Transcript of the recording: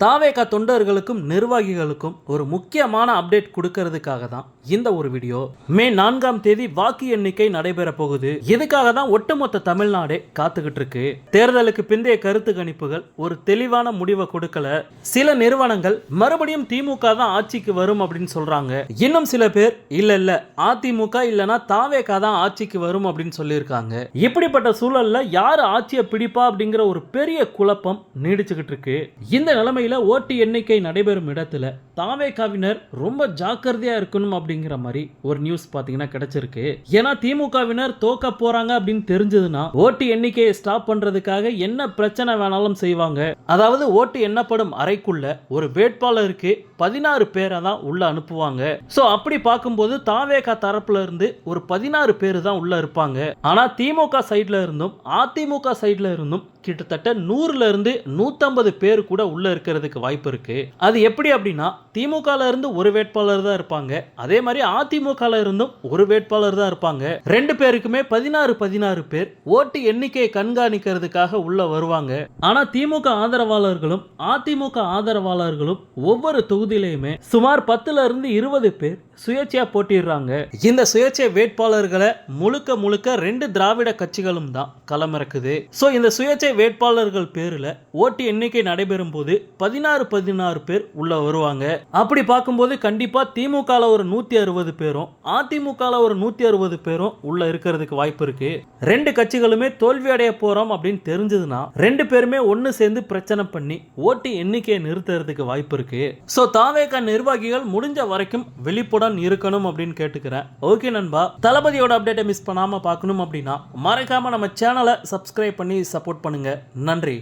தாவேகா தொண்டர்களுக்கும் நிர்வாகிகளுக்கும் ஒரு முக்கியமான அப்டேட் கொடுக்கறதுக்காக தான் இந்த ஒரு வீடியோ. மே 4ஆம் தேதி வாக்கு எண்ணிக்கை நடைபெற போகுது. இதுக்காக தான் ஒட்டுமொத்த தமிழ்நாடே காத்துக்கிட்டு இருக்கு. தேர்தலுக்கு பிந்தைய கருத்து கணிப்புகள் ஒரு தெளிவான முடிவை கொடுக்கல. சில நிறுவனங்கள் மறுபடியும் திமுக தான் ஆட்சிக்கு வரும் அப்படின்னு சொல்றாங்க. இன்னும் சில பேர் இல்ல அதிமுக இல்லனா தாவேகா தான் ஆட்சிக்கு வரும் அப்படின்னு சொல்லியிருக்காங்க. இப்படிப்பட்ட சூழல்ல யாரு ஆட்சியை பிடிப்பா அப்படிங்கிற ஒரு பெரிய குழப்பம் நீடிச்சுக்கிட்டு இருக்கு. இந்த நிலைமையில ஓட்டு எண்ணிக்கை நடைபெறும் இடத்துல தாவேகாவினர் ரொம்ப ஜாக்கிரதையா இருக்கணும் அப்படிங்கிற மாதிரி ஒரு நியூஸ் பாத்தீங்கன்னா கிடைச்சிருக்கு. ஏன்னா திமுகவினர் தோக்க போறாங்க அப்படின்னு தெரிஞ்சதுன்னா ஓட்டு எண்ணிக்கையை ஸ்டாப் பண்றதுக்காக என்ன பிரச்சனை வேணாலும் செய்வாங்க. அதாவது ஓட்டு எண்ணப்படும் அறைக்குள்ள ஒரு வேட்பாளருக்கு 16 பேரை தான் உள்ள அனுப்புவாங்க. சோ அப்படி பார்க்கும்போது தாவேகா தரப்புல இருந்து ஒரு 16 பேர் தான் உள்ள இருப்பாங்க. ஆனா திமுக சைட்ல இருந்தும் அதிமுக சைட்ல இருந்தும் கிட்டத்தட்ட 100ல இருந்து 150 பேர் கூட உள்ள இருக்கிறதுக்கு வாய்ப்பு இருக்கு. அது எப்படி அப்படின்னா திமுகல இருந்து ஒரு வேட்பாளர் தான் இருப்பாங்க. அதே மாதிரி அதிமுகல இருந்தும் ஒரு வேட்பாளர் தான் இருப்பாங்க. ரெண்டு பேருக்குமே 16 பேர் ஓட்டு எண்ணிக்கையை கண்காணிக்கிறதுக்காக உள்ள வருவாங்க. ஆனா திமுக ஆதரவாளர்களும் அதிமுக ஆதரவாளர்களும் ஒவ்வொரு தொகுதியிலையுமே சுமார் 10ல இருந்து 20 பேர் சுயேட்சையா போட்டிடுறாங்க. இந்த சுயேட்சை வேட்பாளர்களை முழுக்க 2 திராவிட கட்சிகளும் தான் களமிறக்குது. சோ இந்த சுயேட்சை வேட்பாளர்கள் பேர்ல ஓட்டு எண்ணிக்கை நடைபெறும் போது 16 பேர் உள்ள வருவாங்க. அப்படி பார்க்கும்போது கண்டிப்பா திமுக ஒரு 160 பேரும் அதிமுக ஒரு 160 பேரும் உள்ள இருக்கிறதுக்கு வாய்ப்பு இருக்கு. ரெண்டு கட்சிகளுமே தோல்வி அடைய போறோம் அப்படின்னு தெரிஞ்சதுன்னா ரெண்டு பேருமே ஒன்னு சேர்ந்து பிரச்சனை பண்ணி ஓட்டு எண்ணிக்கையை நிறுத்துறதுக்கு வாய்ப்பு இருக்கு. சோ தாவேகா நிர்வாகிகள் முடிஞ்ச வரைக்கும் விழிப்புடன் இருக்கணும் அப்படின்னு கேட்டுக்கிறேன். ஓகே நண்பா, தளபதியோட அப்டேட்டை மிஸ் பண்ணாம பார்க்கணும் அப்படின்னா மறக்காம நம்ம சேனலை சப்ஸ்கிரைப் பண்ணி சப்போர்ட் பண்ணுங்க. நன்றி.